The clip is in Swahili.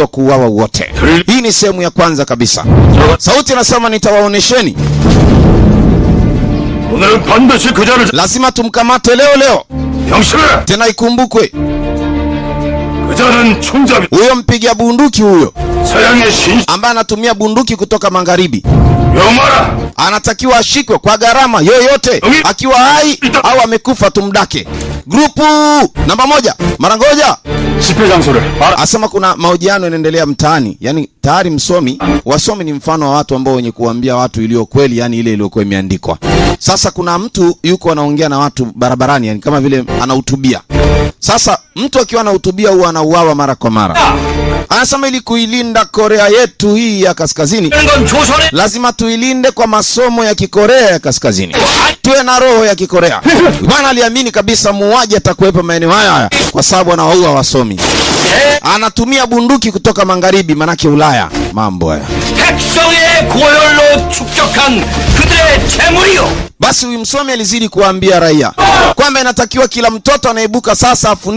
wa kuuawa wote. Hii ni sehemu ya kwanza kabisa. Sauti inasema nitawaonesheni. Lazima tumkamate leo. Tena ikumbukwe, huyo mpiga bunduki huyo ambaye anatumia bunduki kutoka magharibi anatakiwa ashikwe kwa gharama yoyote, akiwa hai au amekufa tumdake. Grupu namba 1 Marangoja asema kuna mahojiano yanaendelea mtaani. Yani tayari wasomi ni mfano wa watu ambao wenye kuambia watu iliyo kweli, yani ile iliyokuwa imeandikwa. Sasa kuna mtu yuko anaongea na watu barabarani, yani kama vile anahutubia. Sasa mtu akiwa anahutubia huwa anauawa mara kwa mara. Anasema ili kuilinda Korea yetu hii ya kaskazini, lazima tuilinde kwa masomo ya Kikorea ya kaskazini. Tuwe na roho ya Kikorea. Bwana aliamini kabisa muuaji atakuwepo maeneo haya kwa sababu anawaua wasomi. Anatumia bunduki kutoka magharibi, manake Ulaya. Mambo haya. Basi huyu msomi alizidi kuambia raia kwamba inatakiwa kila mtoto anaibuka sasa afundishwe